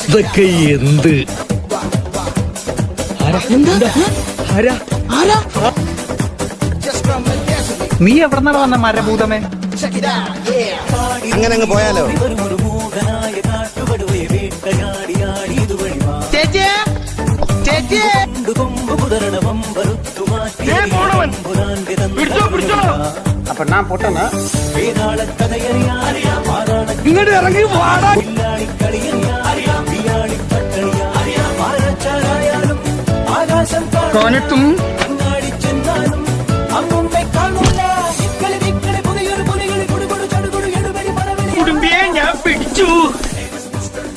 ഇതൊക്കെ എന്ത്? നീ എവിടെന്നാണ് വന്ന മരഭൂതമേ? അങ്ങനെ അങ്ങ് പോയാലോ? അപ്പൊ ഞാൻ പൊട്ടണ ഇങ്ങോട്ട് ഇറങ്ങി വാടാ. കോനത്തും